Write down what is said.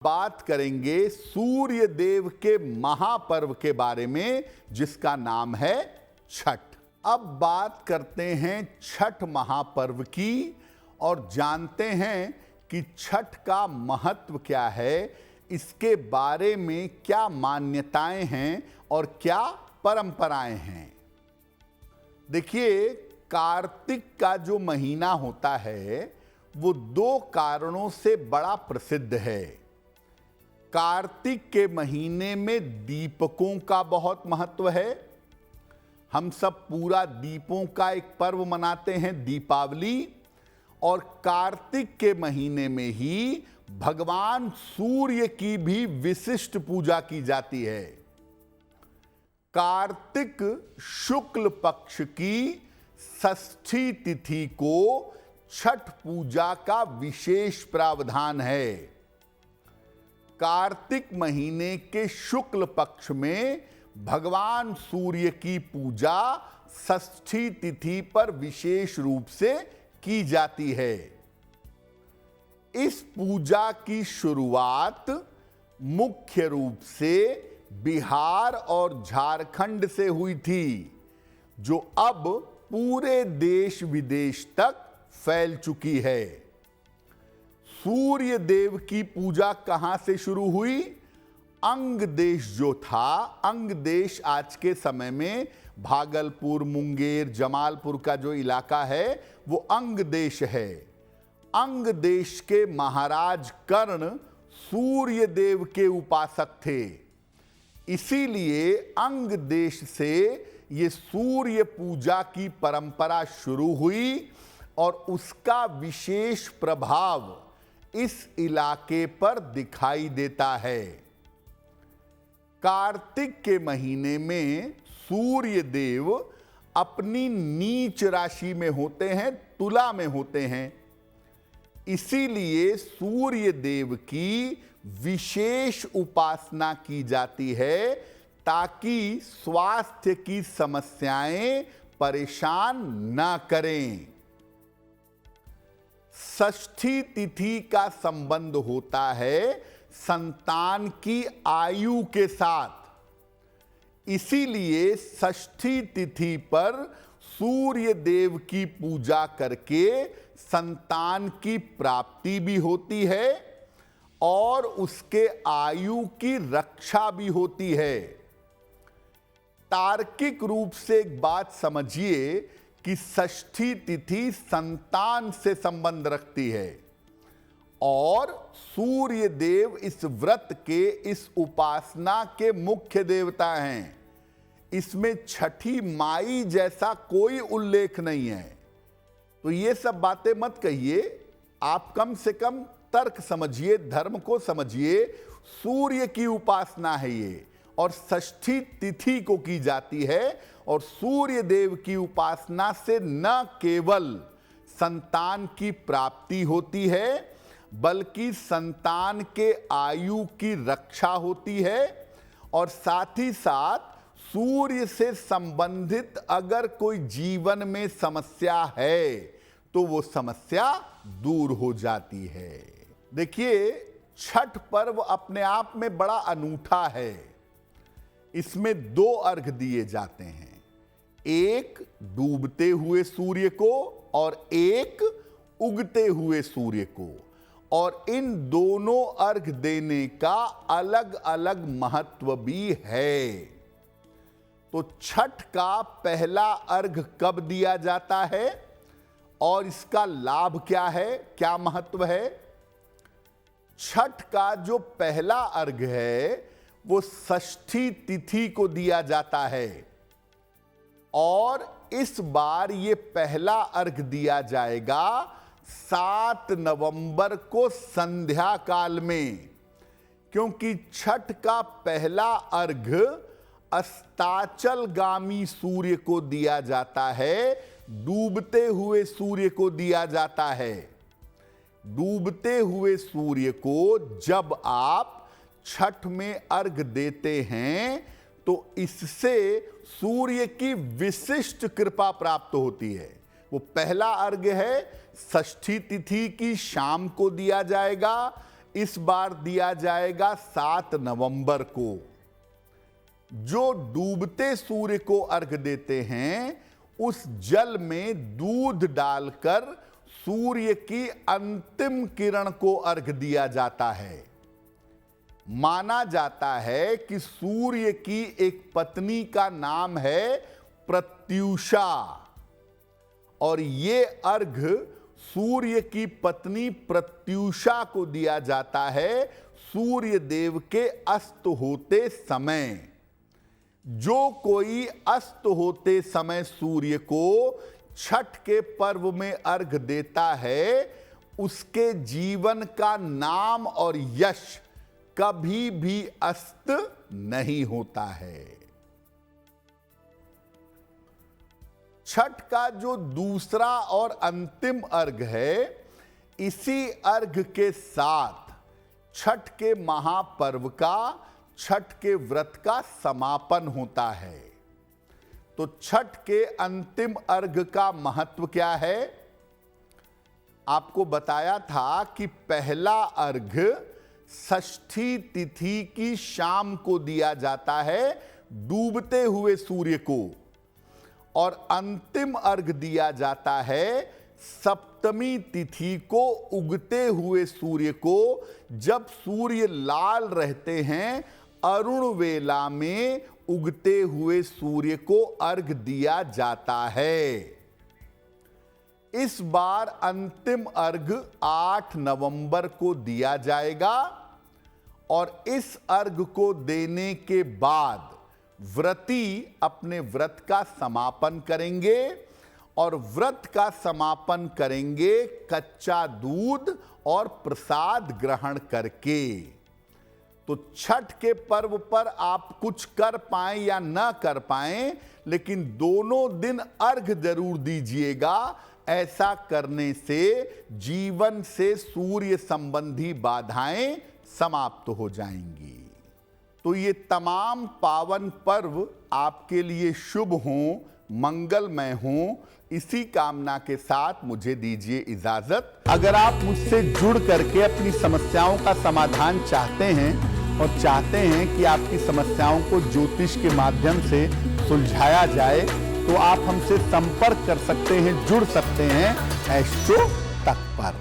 बात करेंगे सूर्य देव के महापर्व के बारे में जिसका नाम है छठ। अब बात करते हैं छठ महापर्व की और जानते हैं कि छठ का महत्व क्या है, इसके बारे में क्या मान्यताएं हैं और क्या परंपराएं हैं। देखिए, कार्तिक का जो महीना होता है वो दो कारणों से बड़ा प्रसिद्ध है। कार्तिक के महीने में दीपकों का बहुत महत्व है। हम सब पूरा दीपों का एक पर्व मनाते हैं, दीपावली। और कार्तिक के महीने में ही भगवान सूर्य की भी विशिष्ट पूजा की जाती है। कार्तिक शुक्ल पक्ष की षष्ठी तिथि को छठ पूजा का विशेष प्रावधान है। कार्तिक महीने के शुक्ल पक्ष में भगवान सूर्य की पूजा षष्ठी तिथि पर विशेष रूप से की जाती है। इस पूजा की शुरुआत मुख्य रूप से बिहार और झारखंड से हुई थी, जो अब पूरे देश विदेश तक फैल चुकी है। सूर्य देव की पूजा कहां से शुरू हुई? अंग देश जो था, अंग देश आज के समय में भागलपुर, मुंगेर, जमालपुर का जो इलाका है वो अंग देश है। अंग देश के महाराज कर्ण सूर्य देव के उपासक थे। इसीलिए अंग देश से ये सूर्य पूजा की परंपरा शुरू हुई और उसका विशेष प्रभाव इस इलाके पर दिखाई देता है। कार्तिक के महीने में सूर्य देव अपनी नीच राशि में होते हैं, तुला में होते हैं। इसीलिए सूर्य देव की विशेष उपासना की जाती है ताकि स्वास्थ्य की समस्याएं परेशान न करें। षष्ठी तिथि का संबंध होता है संतान की आयु के साथ। इसीलिए षष्ठी तिथि पर सूर्य देव की पूजा करके संतान की प्राप्ति भी होती है और उसके आयु की रक्षा भी होती है। तार्किक रूप से एक बात समझिए कि षष्ठी तिथि संतान से संबंध रखती है और सूर्य देव इस व्रत के, इस उपासना के मुख्य देवता हैं। इसमें छठी माई जैसा कोई उल्लेख नहीं है। तो ये सब बातें मत कहिए, आप कम से कम तर्क समझिए, धर्म को समझिए। सूर्य की उपासना है ये और षष्ठी तिथि को की जाती है। और सूर्य देव की उपासना से न केवल संतान की प्राप्ति होती है बल्कि संतान के आयु की रक्षा होती है और साथ ही साथ सूर्य से संबंधित अगर कोई जीवन में समस्या है तो वो समस्या दूर हो जाती है। देखिए, छठ पर्व अपने आप में बड़ा अनूठा है। इसमें दो अर्घ दिए जाते हैं, एक डूबते हुए सूर्य को और एक उगते हुए सूर्य को। और इन दोनों अर्घ देने का अलग अलग महत्व भी है। तो छठ का पहला अर्घ कब दिया जाता है और इसका लाभ क्या है, क्या महत्व है? छठ का जो पहला अर्घ है वो षष्ठी तिथि को दिया जाता है और इस बार ये पहला अर्घ दिया जाएगा 7 नवंबर को संध्या काल में, क्योंकि छठ का पहला अर्घ अस्ताचलगामी सूर्य को दिया जाता है, डूबते हुए सूर्य को दिया जाता है। डूबते हुए सूर्य को जब आप छठ में अर्घ देते हैं तो इससे सूर्य की विशिष्ट कृपा प्राप्त होती है। वो पहला अर्घ है, षष्ठी तिथि की शाम को दिया जाएगा। इस बार दिया जाएगा 7 नवंबर को। जो डूबते सूर्य को अर्घ देते हैं, उस जल में दूध डालकर सूर्य की अंतिम किरण को अर्घ दिया जाता है। माना जाता है कि सूर्य की एक पत्नी का नाम है प्रत्यूषा, और ये अर्घ सूर्य की पत्नी प्रत्यूषा को दिया जाता है सूर्य देव के अस्त होते समय। जो कोई अस्त होते समय सूर्य को छठ के पर्व में अर्घ देता है, उसके जीवन का नाम और यश कभी भी अस्त नहीं होता है। छठ का जो दूसरा और अंतिम अर्घ है, इसी अर्घ के साथ छठ के महापर्व का, छठ के व्रत का समापन होता है। तो छठ के अंतिम अर्घ का महत्व क्या है? आपको बताया था कि पहला अर्घ षष्ठी तिथि की शाम को दिया जाता है डूबते हुए सूर्य को, और अंतिम अर्घ दिया जाता है सप्तमी तिथि को उगते हुए सूर्य को। जब सूर्य लाल रहते हैं, अरुण वेला में उगते हुए सूर्य को अर्घ दिया जाता है। इस बार अंतिम अर्घ 8 नवंबर को दिया जाएगा, और इस अर्घ को देने के बाद व्रती अपने व्रत का समापन करेंगे, और व्रत का समापन करेंगे कच्चा दूध और प्रसाद ग्रहण करके। तो छठ के पर्व पर आप कुछ कर पाएं या ना कर पाएं, लेकिन दोनों दिन अर्घ जरूर दीजिएगा। ऐसा करने से जीवन से सूर्य संबंधी बाधाएं समाप्त हो जाएंगी। तो ये तमाम पावन पर्व आपके लिए शुभ हों, मंगलमय हों, इसी कामना के साथ मुझे दीजिए इजाजत। अगर आप मुझसे जुड़ करके अपनी समस्याओं का समाधान चाहते हैं, और चाहते हैं कि आपकी समस्याओं को ज्योतिष के माध्यम से सुलझाया जाए, तो आप हमसे संपर्क कर सकते हैं, जुड़ सकते हैं एस्ट्रो तक पर।